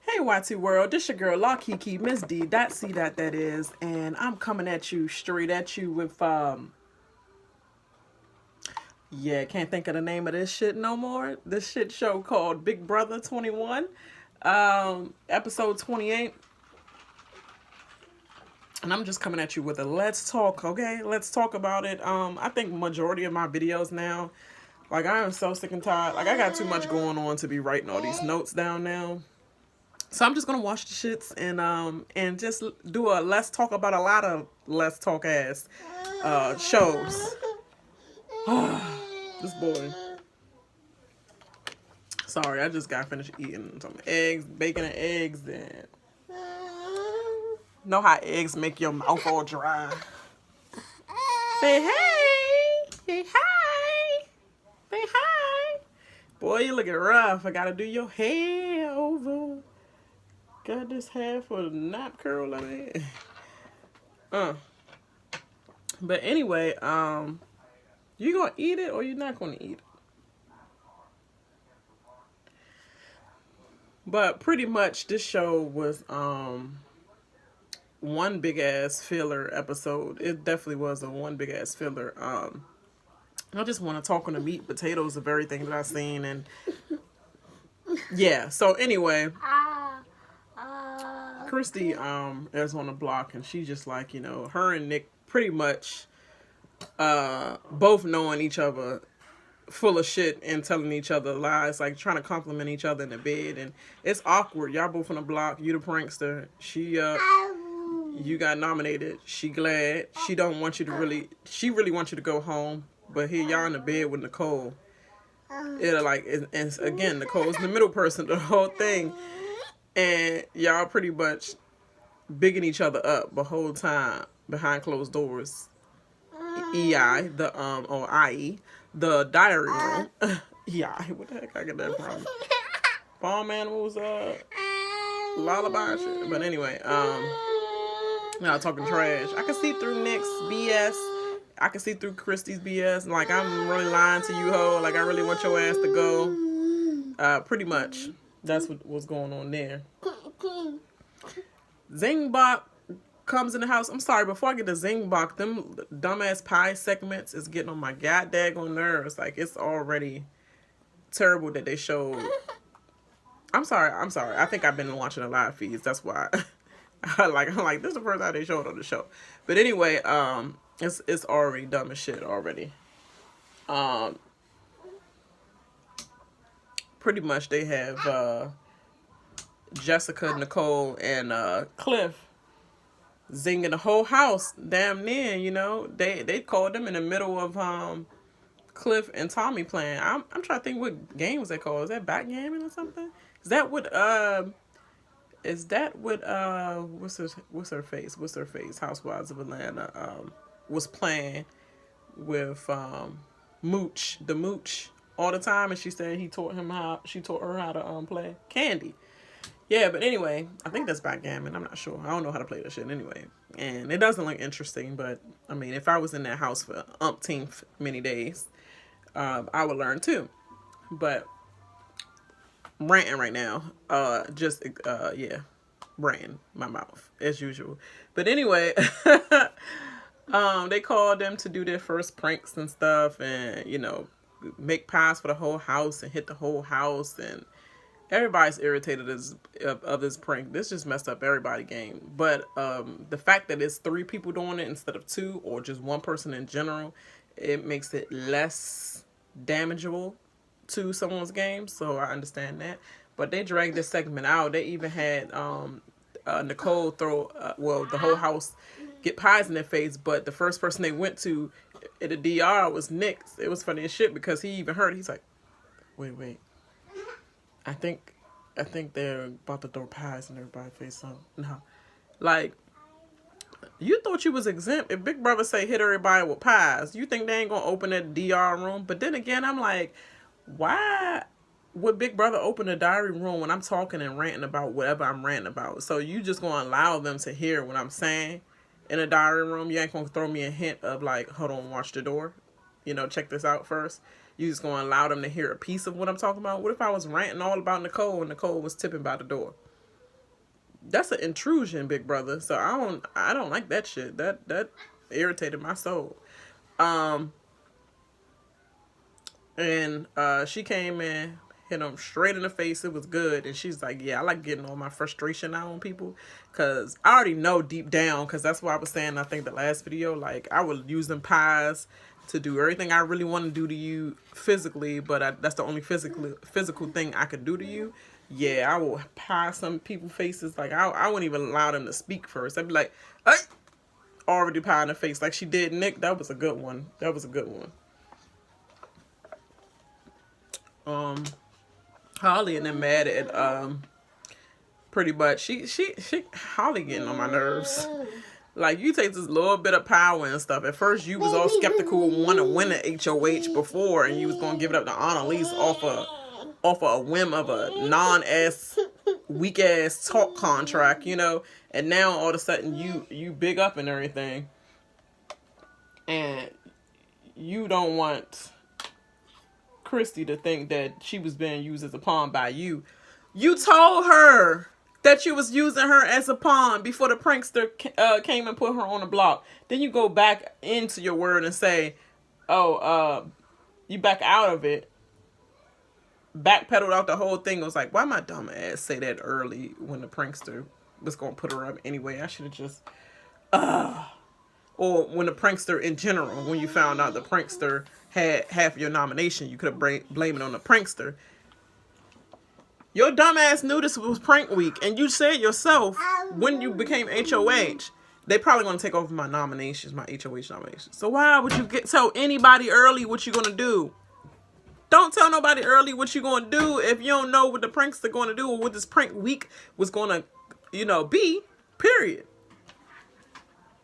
Hey YT World, this your girl La Kiki, Miss D, that is, and I'm coming at you, straight at you with yeah, can't think of the name of this shit no more. This shit show called Big Brother 21, episode 28. And I'm just coming at you with a let's talk, okay? Let's talk about it. I think majority of my videos now, like I am so sick and tired. Like I got too much going on to be writing all these notes down now. So I'm just gonna watch the shits and just do a let's talk about a lot of let's talk ass shows. This boy. Sorry, I just got finished eating some eggs, bacon and eggs, and know how eggs make your mouth all dry. Say hey, say hi, say hi. Boy, you looking rough. I gotta do your hair over. Got this hair for the nap curl, I mean. But anyway, you gonna eat it or you not gonna eat it? But pretty much this show was one big ass filler episode. It definitely was a one big ass filler. I just want to talk on the meat potatoes of everything that I've seen, and yeah. So anyway, Christie is on the block, and she's just like, you know, her and Nick pretty much both knowing each other full of shit and telling each other lies, like trying to compliment each other in the bed, and it's awkward. Y'all both on the block. You the prankster. You got nominated. She glad. She don't want you to really. She really wants you to go home, but here y'all in the bed with Nicole. It'll like, and again, Nicole's the middle person, the whole thing. And y'all pretty much bigging each other up the whole time behind closed doors. EI, the or IE, the diary room. EI, what the heck I get that from? Farm animals, lullaby shit. But anyway, y'all talking trash. I can see through Nick's BS. I can see through Christie's BS. Like, I'm really lying to you, ho. Like, I really want your ass to go. Pretty much. That's what's going on there. Zing comes in the house. I'm sorry, before I get to Zing them dumbass pie segments is getting on my goddamn nerves. Like, it's already terrible that they showed. I'm sorry. I think I've been watching a lot of feeds. That's why. I'm like, this is the first time they showed on the show. But anyway, it's already dumb as shit already. Pretty much they have Jessica, Nicole, and Cliff zinging the whole house damn near, you know. They called them in the middle of Cliff and Tommy playing. I'm trying to think what game was that called. Is that backgammon or something? Is that what what's her face? Housewives of Atlanta was playing with Mooch all the time, and she said she taught her how to play Candy. Yeah, but anyway, I think that's backgammon. I'm not sure. I don't know how to play that shit anyway. And it doesn't look interesting, but I mean, if I was in that house for umpteenth many days, I would learn too. But ranting right now, ranting my mouth as usual. But anyway, they called them to do their first pranks and stuff, and you know, make pies for the whole house and hit the whole house, and everybody's irritated of this prank. This just messed up everybody's game. But the fact that it's 3 people doing it instead of 2, or just one person in general, it makes it less damageable to someone's game. So I understand that. But they dragged this segment out. They even had Nicole throw, the whole house get pies in their face. But the first person they went to at the DR was Nick. It was funny as shit because he even heard it. He's like, wait. I think they're about to throw pies in everybody's face. So no, like, you thought you was exempt. If Big Brother say hit everybody with pies, you think they ain't gonna open that DR room? But then again, I'm like, why would Big Brother open a diary room when I'm talking and ranting about whatever I'm ranting about? So you just gonna allow them to hear what I'm saying in a diary room? You ain't gonna throw me a hint of like, hold on, watch the door. You know, check this out first. You just gonna allow them to hear a piece of what I'm talking about? What if I was ranting all about Nicole and Nicole was tipping by the door? That's an intrusion, big brother. So I don't like that shit. That irritated my soul. And she came in, hit him straight in the face. It was good. And she's like, yeah, I like getting all my frustration out on people. Because I already know deep down, because that's what I was saying, I think, the last video. Like, I would use them pies to do everything I really want to do to you physically. But that's the only physical thing I could do to you. Yeah, I will pie some people's faces. Like, I wouldn't even allow them to speak first. I'd be like, hey! Already pie in the face. Like she did Nick. That was a good one. That was a good one. Holly and them mad at pretty much she Holly getting on my nerves. Like, you take this little bit of power and stuff. At first you was all skeptical and want to win an HOH before, and you was gonna give it up to Annalise off a whim of a non-ass weak ass talk contract, you know. And now all of a sudden you big up and everything, and you don't want Christie to think that she was being used as a pawn by you. You told her that you was using her as a pawn before the prankster came and put her on the block. Then you go back into your word and say, oh, you back out of it. Backpedaled out the whole thing. It was like, why my dumb ass say that early when the prankster was going to put her up anyway? I should have just... Or when the prankster in general, when you found out the prankster had half your nomination, you could have blamed it on the prankster. Your dumbass knew this was prank week, and you said yourself when you became HOH, they probably gonna take over my nominations, my HOH nominations. So why would you tell anybody early what you gonna do? Don't tell nobody early what you gonna do if you don't know what the prankster gonna do or what this prank week was gonna, you know, be. Period.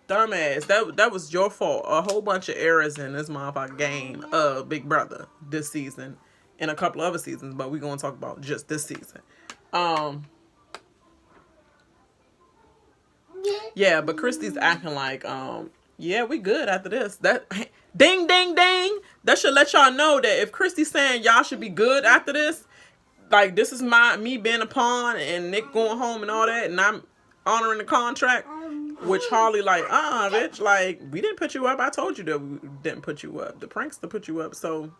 Dumbass, that was your fault. A whole bunch of errors in this motherfucking game of Big Brother this season and a couple other seasons, but we're gonna talk about just this season. Yeah, but Christie's acting like, yeah, we good after this. That ding ding ding. That should let y'all know that if Christie's saying y'all should be good after this, like this is me being a pawn and Nick going home and all that, and I'm honoring the contract. Which Harley like, bitch, like, we didn't put you up. I told you that we didn't put you up. The prankster put you up, so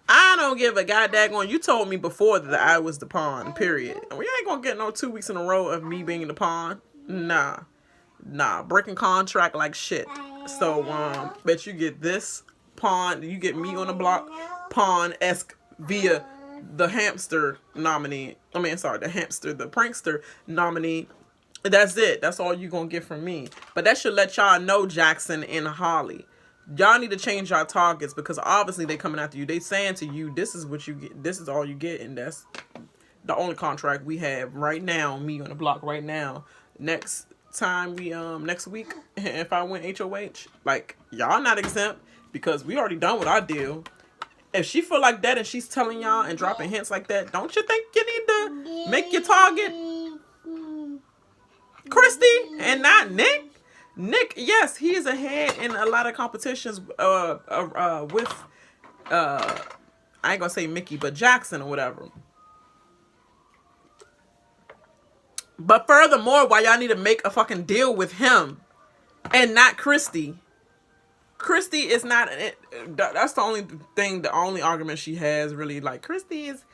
I don't give a goddamn. You told me before that I was the pawn, period. And we ain't gonna get no 2 weeks in a row of me being the pawn. Nah. Breaking contract like shit. So, bet you get this pawn, you get me on the block, pawn-esque via the hamster nominee. The prankster nominee. That's it. That's all you gonna get from me. But that should let y'all know, Jackson and Holly. Y'all need to change y'all targets, because obviously they coming after you. They saying to you, this is what you get. This is all you get, and that's the only contract we have right now. Me on the block right now. Next time next week, if I win HOH, like, y'all not exempt, because we already done with our deal. If she feel like that and she's telling y'all and dropping hints like that, don't you think you need to make your target Christie and not Nick? Nick, yes, he is ahead in a lot of competitions with I ain't gonna say Mickey, but Jackson or whatever. But furthermore, why y'all need to make a fucking deal with him and not Christie? Christie is not, that's the only thing, the only argument she has really. Like, Christie is,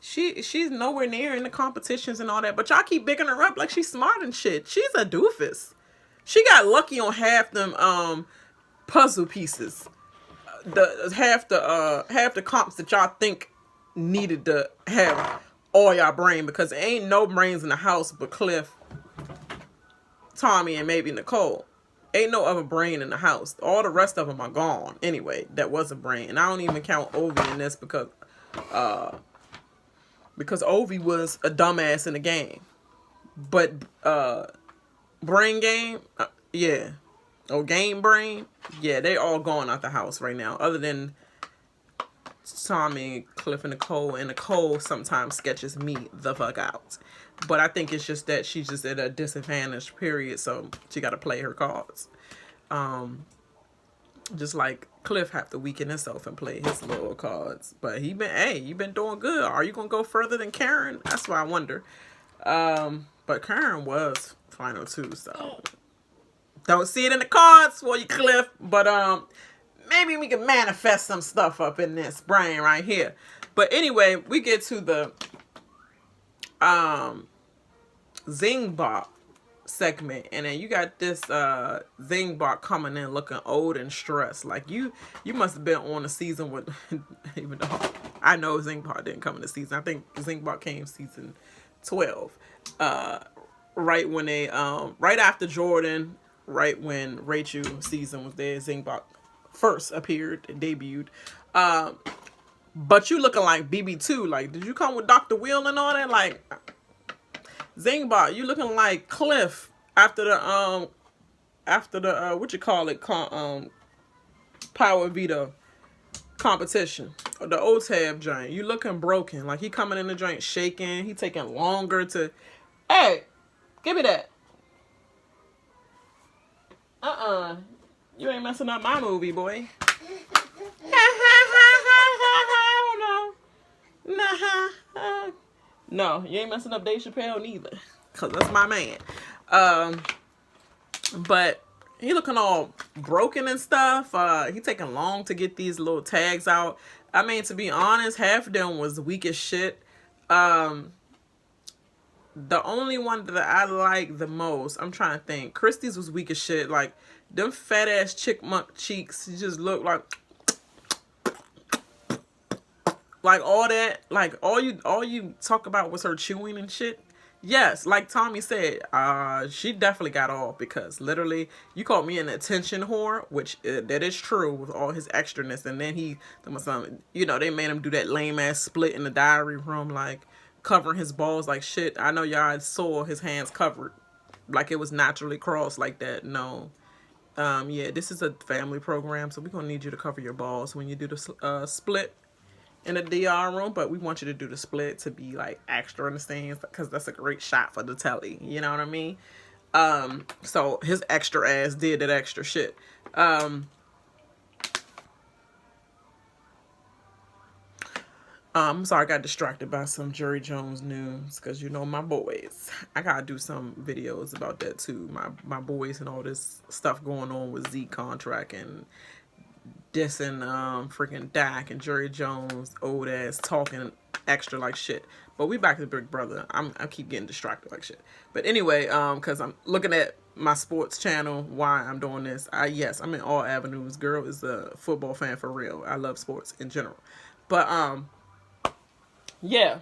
she's nowhere near in the competitions and all that, but y'all keep bigging her up like she's smart and shit. She's a doofus. She got lucky on half them puzzle pieces. Half the comps that y'all think needed to have all y'all brain, because there ain't no brains in the house but Cliff, Tommy, and maybe Nicole. Ain't no other brain in the house. All the rest of them are gone anyway. That was a brain, and I don't even count Ovi in this because Ovi was a dumbass in the game. But brain game, yeah. Oh, game brain, yeah. They all gone out the house right now. Other than Tommy, Cliff, and Nicole sometimes sketches me the fuck out. But I think it's just that she's just at a disadvantage, period. So she got to play her cards. Just like Cliff have to weaken himself and play his little cards. But he been doing good. Are you gonna go further than Karen? That's why I wonder. But Karen was final two, so don't see it in the cards for you, Cliff. But maybe we can manifest some stuff up in this brain right here. But anyway, we get to the Zing bot segment, and then you got this Zing bot coming in looking old and stressed. Like you must have been on a season with even though I know Zing bot didn't come in the season. I think Zing bot came season 12. Right when they right after Jordan, right when Rachel season was there, Zing bot first appeared and debuted. But you looking like BB2. Like, did you come with Dr. Will and all that? Like, Zingbot, you looking like Cliff after the what you call it, power veto competition, or the OTAB joint. You looking broken. Like, he coming in the joint shaking. He taking longer to, hey, give me that. You ain't messing up my movie, boy. No, you ain't messing up Dave Chappelle neither, cause that's my man. But he looking all broken and stuff. He taking long to get these little tags out. I mean, to be honest, half of them was weak as shit. The only one that I like the most, I'm trying to think. Christie's was weak as shit. Like, them fat ass chickmunk cheeks, he just looked like all that, like all you talk about was her chewing and shit. Yes, like Tommy said, she definitely got off, because literally you called me an attention whore, which that is true with all his extraness. And then they made him do that lame ass split in the diary room, like covering his balls like shit. I know y'all saw his hands covered, like it was naturally crossed like that. No, yeah, this is a family program, so we're gonna need you to cover your balls when you do the split in the DR room, but we want you to do the split to be like extra in the scenes, because that's a great shot for the telly, you know what I mean? So his extra ass did that extra shit. I'm sorry, I got distracted by some Jerry Jones news, because you know my boys. I gotta do some videos about that too. My boys and all this stuff going on with Z contract and dissing freaking Dak and Jerry Jones old ass talking extra like shit. But we back to Big Brother. I keep getting distracted like shit. But anyway, because I'm looking at my sports channel, why I'm doing this. Yes, I'm in all avenues. Girl is a football fan for real. I love sports in general. But yeah,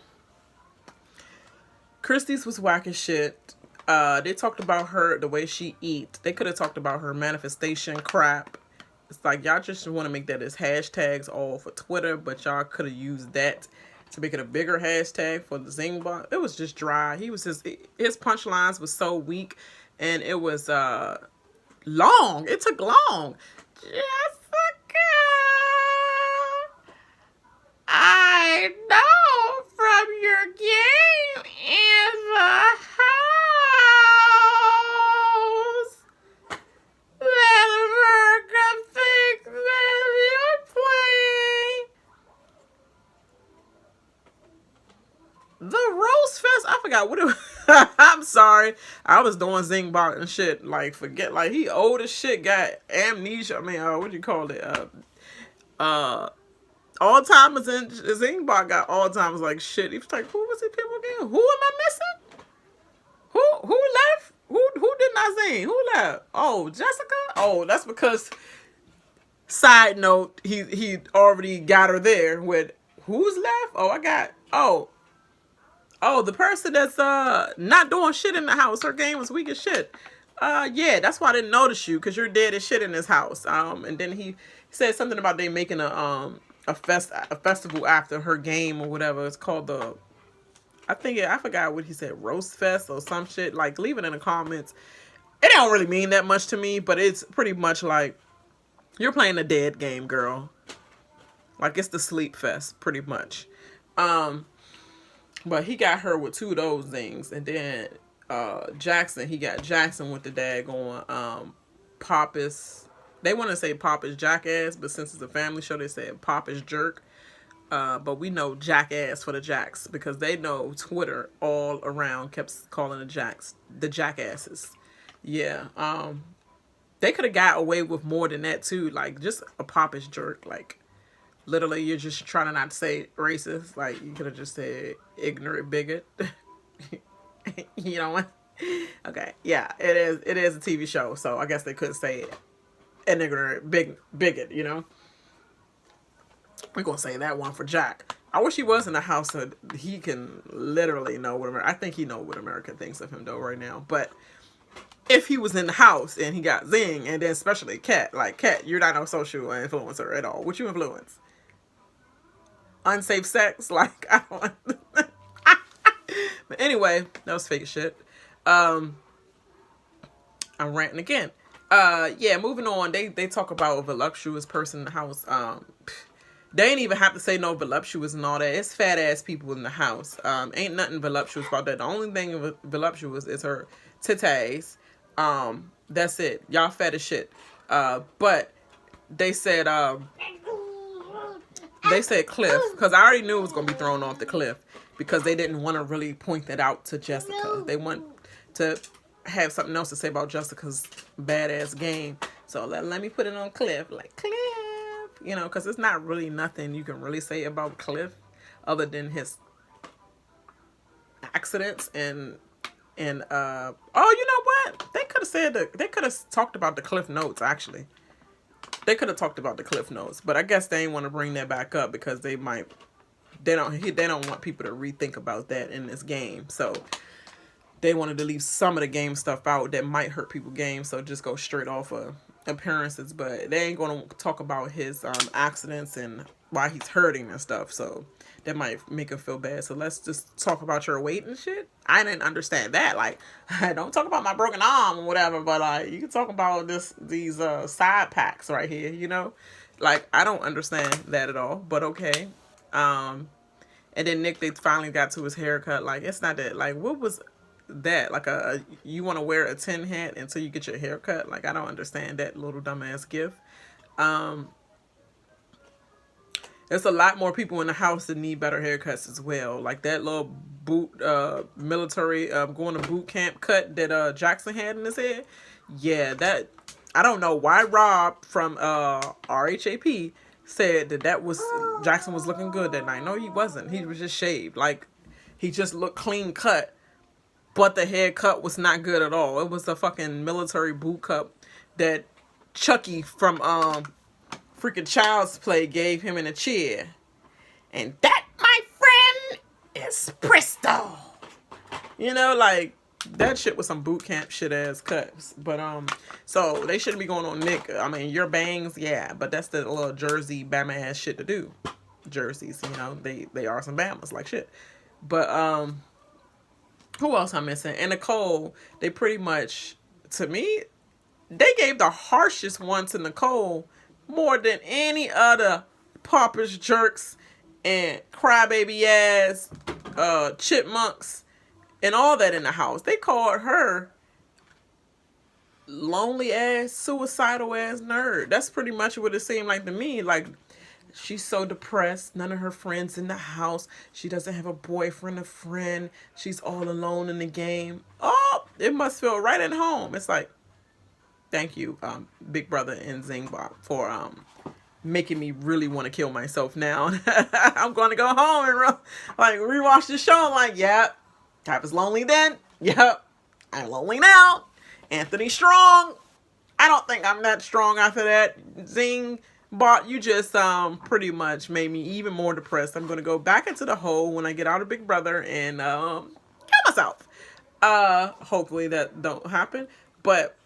Christie's was whack as shit. They talked about her, the way she eat. They could have talked about her manifestation crap. It's like, y'all just want to make that as hashtags all for Twitter, but y'all could have used that to make it a bigger hashtag for the Zingbot. It was just dry. His punchlines was so weak, and it was long. It took long. Jessica, I know from your game in the house that America thinks that you're playing the Roast Fest. I forgot what it was. I'm sorry. I was doing Zingbot and shit. Like, forget, like, he old as shit, got amnesia. I mean, what do you call it? Alzheimer's, and Zingbot got Alzheimer's like shit. He was like, who was it people again? Who am I missing? Who left? Who didn't I sing? Who left? Oh, Jessica? Oh, that's because, side note, he already got her there with who's left? The person that's not doing shit in the house. Her game was weak as shit. Yeah, that's why I didn't notice you, because you're dead as shit in this house. And then he said something about they making a festival after her game or whatever. It's called I forgot what he said, Roast Fest or some shit. Like, leave it in the comments. It don't really mean that much to me, but it's pretty much like you're playing a dead game, girl. Like, it's the sleep fest, pretty much. But he got her with two of those things, and then Jackson, he got Jackson with the daggone Poppus They want to say Pop is jackass, but since it's a family show, they said Pop is jerk. But we know jackass for the jacks because they know Twitter all around kept calling the jackasses. Yeah. They could have got away with more than that too. Like just a Pop is jerk. Like literally, you're just trying to not say racist. Like you could have just said ignorant bigot. You know what? Okay, yeah, it is. It is a TV show, so I guess they could say an ignorant bigot. You know, we're gonna say that one for Jack. I wish he was in the house so he can literally know what America. I think he know what America thinks of him though right now. But if he was in the house and he got Zing, and then especially Kat, like Kat, you're not no social influencer at all. What you influence? Unsafe sex? Like I don't. But anyway, that was fake shit. I'm ranting again. Yeah, moving on. They talk about a voluptuous person in the house. They ain't even have to say no voluptuous and all that. It's fat ass people in the house. Ain't nothing voluptuous about that. The only thing voluptuous is her titties. That's it. Y'all fat as shit. But they said cliff because I already knew it was gonna be thrown off the cliff because they didn't want to really point that out to Jessica. They want to have something else to say about Jessica's badass game. So let me put it on Cliff. Like, Cliff. You know, because it's not really nothing you can really say about Cliff other than his accidents and oh, you know what? They could have said they could have talked about the Cliff Notes, actually. They could have talked about the Cliff Notes, but I guess they ain't want to bring that back up because they don't want people to rethink about that in this game. So they wanted to leave some of the game stuff out that might hurt people's game, so just go straight off of appearances. But they ain't going to talk about his accidents and why he's hurting and stuff, so that might make him feel bad. So let's just talk about your weight and shit. I didn't understand that. Like, don't talk about my broken arm or whatever, but like you can talk about these side packs right here, you know? Like, I don't understand that at all, but okay. And then Nick, they finally got to his haircut. Like, it's not that, like, what was that? Like, you want to wear a tin hat until you get your haircut? Like, I don't understand that little dumbass gift. There's a lot more people in the house that need better haircuts as well. Like that little military going to boot camp cut that Jackson had in his head. Yeah, that I don't know why Rob from RHAP said that was Jackson was looking good that night. No, he wasn't. He was just shaved. Like he just looked clean cut, but the haircut was not good at all. It was a fucking military boot cut that Chucky from freaking Child's Play gave him in a chair. And that, my friend, is Presto. You know, like, that shit was some boot camp shit ass cuts. But, so they shouldn't be going on Nick. I mean, your bangs, yeah, but that's the little Jersey Bama ass shit to do. Jerseys, you know, they are some Bamas, like shit. But, who else I'm missing? And Nicole, they pretty much, to me, they gave the harshest one to Nicole more than any other pompous jerks and crybaby ass chipmunks and all that in the house. They called her lonely ass, suicidal ass nerd. That's pretty much what it seemed like to me. Like, she's so depressed. None of her friends in the house. She doesn't have a boyfriend, a friend. She's all alone in the game. Oh, it must feel right at home. It's like, thank you, Big Brother and Zing for making me really want to kill myself now. I'm going to go home and rewatch the show. I'm like, yep, I was lonely then. Yep, I'm lonely now. Anthony Strong. I don't think I'm that strong after that. Zing bot, you just pretty much made me even more depressed. I'm going to go back into the hole when I get out of Big Brother and kill myself. Hopefully that don't happen. But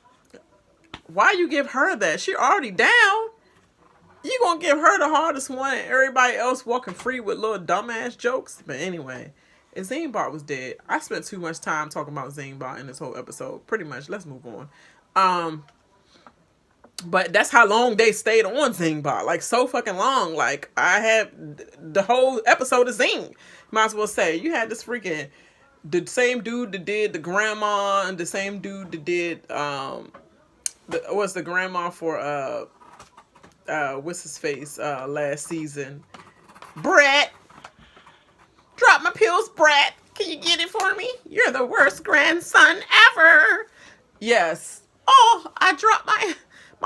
why you give her that? She already down. You gonna give her the hardest one and everybody else walking free with little dumbass jokes? But anyway, if Zingbot was dead, I spent too much time talking about Zingbot in this whole episode. Pretty much. Let's move on. But that's how long they stayed on Zingbot. Like, so fucking long. Like, I had the whole episode of Zing. Might as well say. You had this freaking, the same dude that did the grandma and the same dude that did, was the grandma for what's his face last season. Brett, drop my pills, Brett. Can you get it for me? You're the worst grandson ever. Yes. Oh, I dropped my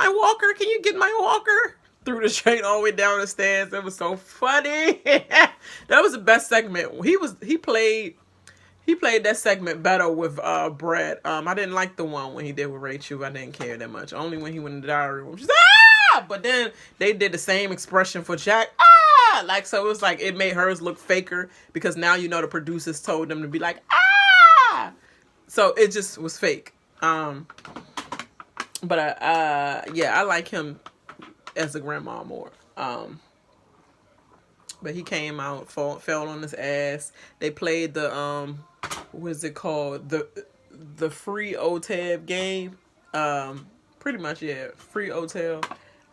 walker. Can you get my walker? Threw the train all the way down the stairs. It was so funny. That was the best segment. He played that segment better with Brett. I didn't like the one when he did with Rachel. I didn't care that much. Only when he went in the diary room. She's ah! But then they did the same expression for Jack. Ah! Like, so it was like it made hers look faker because now you know the producers told them to be like ah. So it just was fake. But yeah, I like him as a grandma more. But he came out, fell on his ass. They played the what is it called? The free OTAB game. Pretty much, yeah, free OTAB.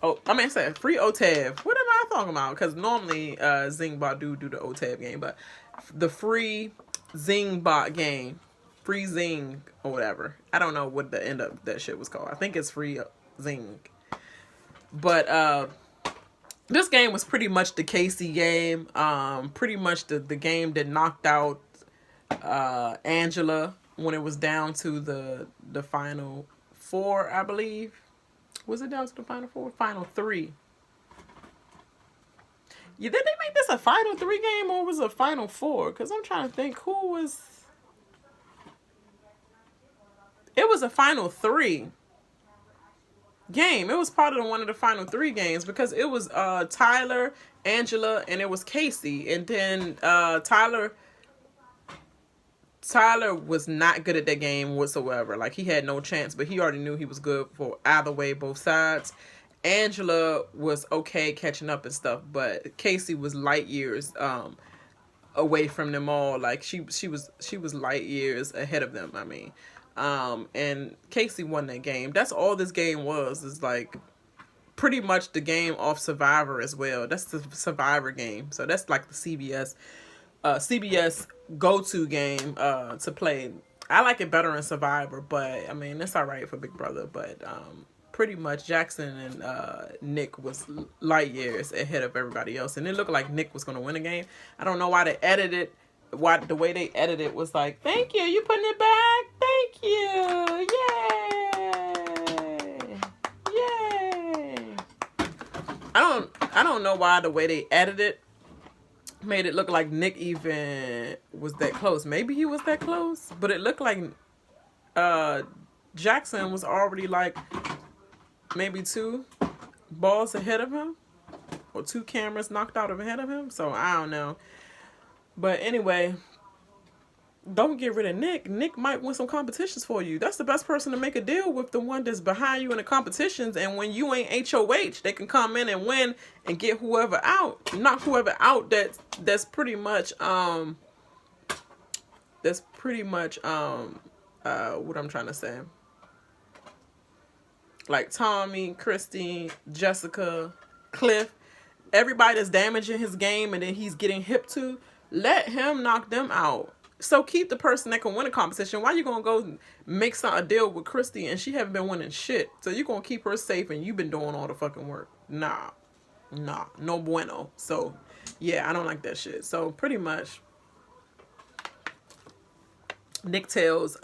Oh, I mean, I said free OTAB. What am I talking about? Because normally Zing bot do the OTAB game, but the free Zing bot game, free Zing or whatever. I don't know what the end of that shit was called. I think it's free Zing. But this game was pretty much the Casey game. Pretty much the game that knocked out Angela when it was down to the final four, I believe. Was it down to the final four? Final three. Yeah, did they make this a final three game or was it a final four? Because I'm trying to think who was. It was a final three game. It was part of one of the final three games because it was Tyler, Angela, and it was Casey. And then Tyler was not good at that game whatsoever. Like, he had no chance, but he already knew he was good for either way, both sides. Angela was okay catching up and stuff, but Casey was light years away from them all. Like, she was light years ahead of them, I mean. And Casey won that game. That's all this game was, is like pretty much the game off Survivor as well. That's the Survivor game. So that's like the CBS go-to game to play. I like it better in Survivor, but I mean, it's all right for Big Brother. But pretty much Jackson and Nick was light years ahead of everybody else, and it looked like Nick was going to win the game. I don't know why they edited. Why the way they edited was like, thank you, you putting it back, thank you, yay, yay. I don't know why the way they edited made it look like Nick even was that close. Maybe he was that close, but it looked like Jackson was already like maybe 2 balls ahead of him, or 2 cameras knocked out ahead of him. So I don't know. But anyway, don't get rid of Nick. Nick might win some competitions for you. That's the best person to make a deal with, the one that's behind you in the competitions. And when you ain't HOH, they can come in and win and get whoever out. Not whoever out that's pretty much what I'm trying to say. Like Tommy, Christie, Jessica, Cliff, everybody that's damaging his game and then he's getting hip to. Let him knock them out. So keep the person that can win a competition. Why you gonna go make a deal with Christy and she haven't been winning shit? So you gonna keep her safe and you've been doing all the fucking work? Nah, no bueno. So yeah, I don't like that shit. So pretty much, Nick tells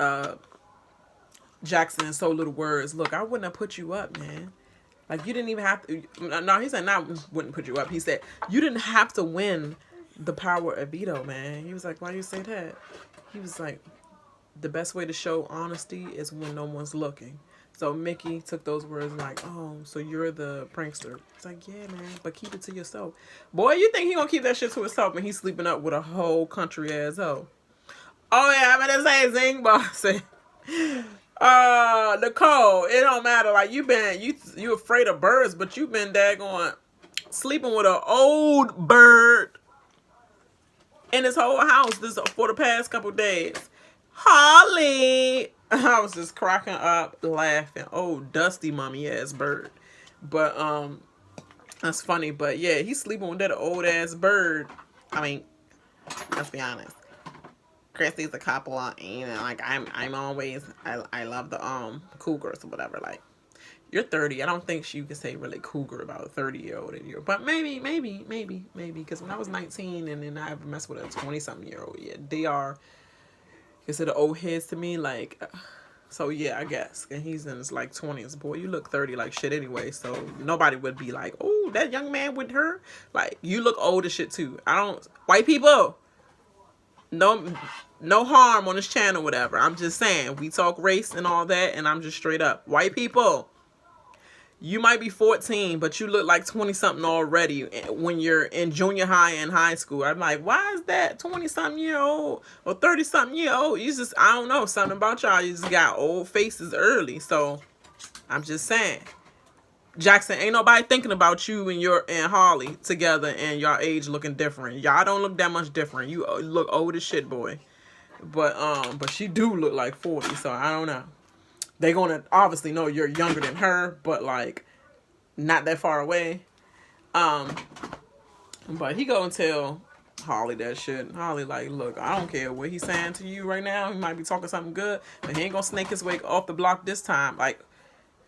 Jackson in so little words, look, I wouldn't have put you up, man. Like, you didn't even have to. No, he said, "No, wouldn't put you up." He said, "You didn't have to win the power of veto, man." He was like, "Why do you say that?" He was like, "The best way to show honesty is when no one's looking." So Mickey took those words and like, "Oh, so you're the prankster." It's like, "Yeah, man, but keep it to yourself." Boy, you think he gonna keep that shit to himself when he's sleeping up with a whole country ass hoe? Oh yeah, I'm gonna say Zing boss. Nicole, it don't matter. Like, you afraid of birds, but you been daggone sleeping with an old bird in his whole house for the past couple days. Holly, I was just cracking up laughing. Oh, dusty mommy ass bird. But that's funny. But yeah, he's sleeping with that old ass bird. I mean, let's be honest. Christie's a couple, and like I'm always I love the cougars or whatever. Like, you're 30. I don't think you can say really cougar about a 30-year-old in you. But maybe. Because when I was 19 and then I ever messed with a 20-something-year-old, yeah, they are considered old heads to me. Like, so yeah, I guess. And he's in his like 20s. Boy, you look 30 like shit anyway. So nobody would be like, oh, that young man with her. Like, you look old as shit too. White people, no harm on this channel, whatever. I'm just saying, we talk race and all that, and I'm just straight up. White people, you might be 14, but you look like 20-something already when you're in junior high and high school. I'm like, why is that 20-something-year-old or 30-something-year-old? You just, I don't know, something about y'all. You just got old faces early. So I'm just saying. Jackson, ain't nobody thinking about you and your and Harley together and y'all age looking different. Y'all don't look that much different. You look old as shit, boy. But she do look like 40, so I don't know. They gonna obviously know you're younger than her, but like not that far away. But he go and tell Holly that shit. Holly like, look, I don't care what he's saying to you right now. He might be talking something good, but he ain't gonna snake his way off the block this time. Like,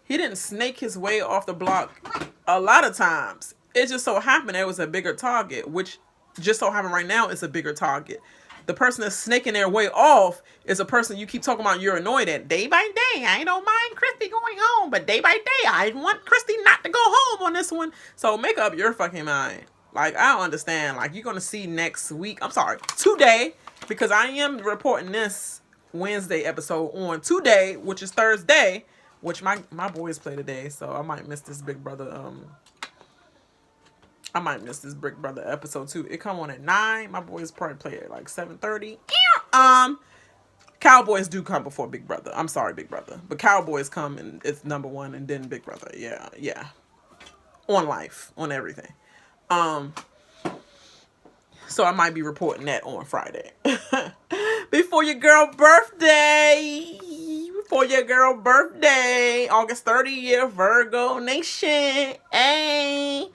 he didn't snake his way off the block a lot of times. It just so happened it was a bigger target, which just so happened right now is a bigger target. The person that's snaking their way off is a person you keep talking about you're annoyed at. Day by day, I don't mind Christie going home, but day by day, I want Christie not to go home on this one. So make up your fucking mind. Like, I don't understand. Like, you're going to see next week. I'm sorry, today, because I am reporting this Wednesday episode on today, which is Thursday, which my boys play today, so I might miss this Big Brother episode too. It come on at 9. My boys probably play at like 7:30. Cowboys do come before Big Brother. I'm sorry, Big Brother, but Cowboys come and it's number 1, and then Big Brother. Yeah. On life, on everything. So I might be reporting that on Friday before your girl birthday. August 30th, Virgo Nation. Hey.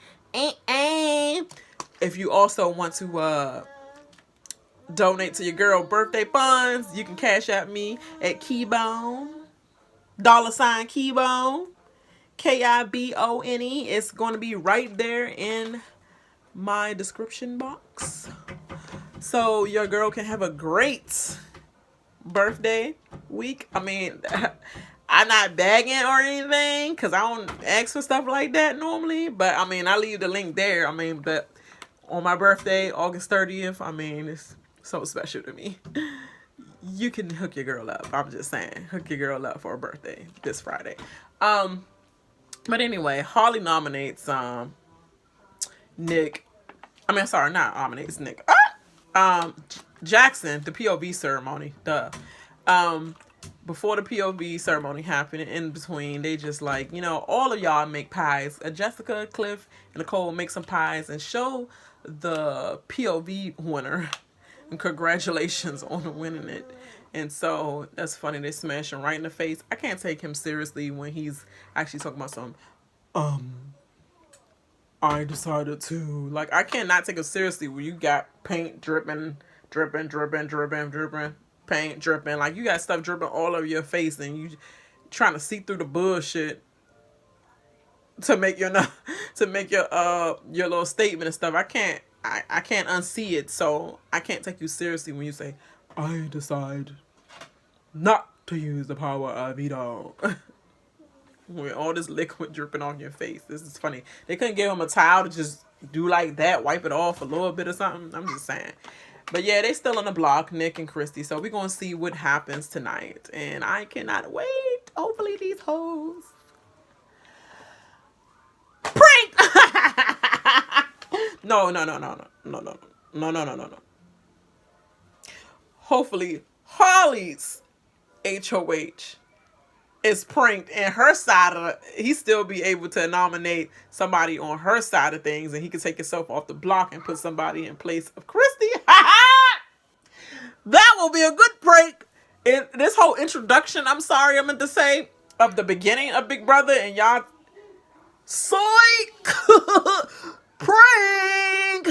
If you also want to donate to your girl birthday funds, you can cash at me at Kibone, $Kibone, Kibone. It's going to be right there in my description box, so your girl can have a great birthday week. I mean, I'm not begging or anything, because I don't ask for stuff like that normally. But, I mean, I leave the link there. I mean, but on my birthday, August 30th, I mean, it's so special to me. You can hook your girl up. I'm just saying. Hook your girl up for her birthday this Friday. But anyway, Harley nominates Nick. I mean, sorry, not nominates Nick. Jackson, the POV ceremony. Before the POV ceremony happened, in between, they just like, all of y'all make pies. Jessica, Cliff, and Nicole make some pies and show the POV winner. And congratulations on winning it. And so that's funny. They smash him right in the face. I can't take him seriously when he's actually talking about something. I decided to, like, I cannot take him seriously when you got paint dripping, paint dripping, like you got stuff dripping all over your face, and you trying to see through the bullshit to make your little statement and stuff. I can't unsee it, so I can't take you seriously when you say, I decide not to use the power of veto. With all this liquid dripping on your face. This is funny. They couldn't give him a towel to just do like that, wipe it off a little bit or something. I'm just saying. But yeah, they still on the block, Nick and Christie. So we're going to see what happens tonight. And I cannot wait. Hopefully these hoes. Prank! No. Hopefully Harley's HOH is pranked, and her side of he still be able to nominate somebody on her side of things, and he can take himself off the block and put somebody in place of Christie. That will be a good prank. In this whole introduction, I'm sorry, I meant to say, of the beginning of Big Brother, and y'all psych prank.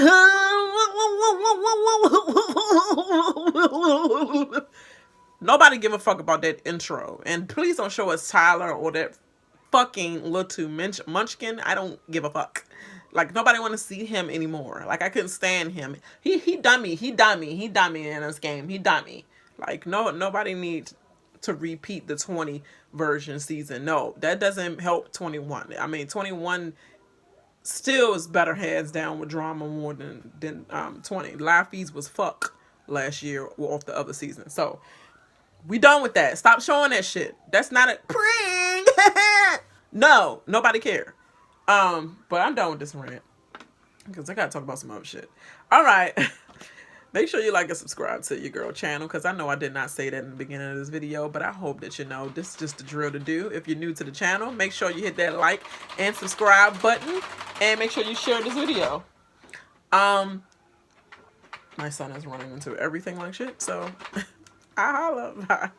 Nobody give a fuck about that intro. And please don't show us Tyler or that fucking little munchkin. I don't give a fuck. Like, nobody want to see him anymore. Like, I couldn't stand him. He dummy in this game. He dummy. Like, no, nobody needs to repeat the 20 version season. No, that doesn't help 21. I mean, 21 still is better hands down with drama more than 20. Live feeds was fuck last year off the other season. So we done with that. Stop showing that shit. That's not a prank. No, nobody care. But I'm done with this rant because I gotta talk about some other shit. All right. Make sure you like and subscribe to your girl channel, because I know I did not say that in the beginning of this video, but I hope that you know this is just the drill to do. If you're new to the channel, make sure you hit that like and subscribe button, and make sure you share this video. My son is running into everything like shit, so I holla. Bye.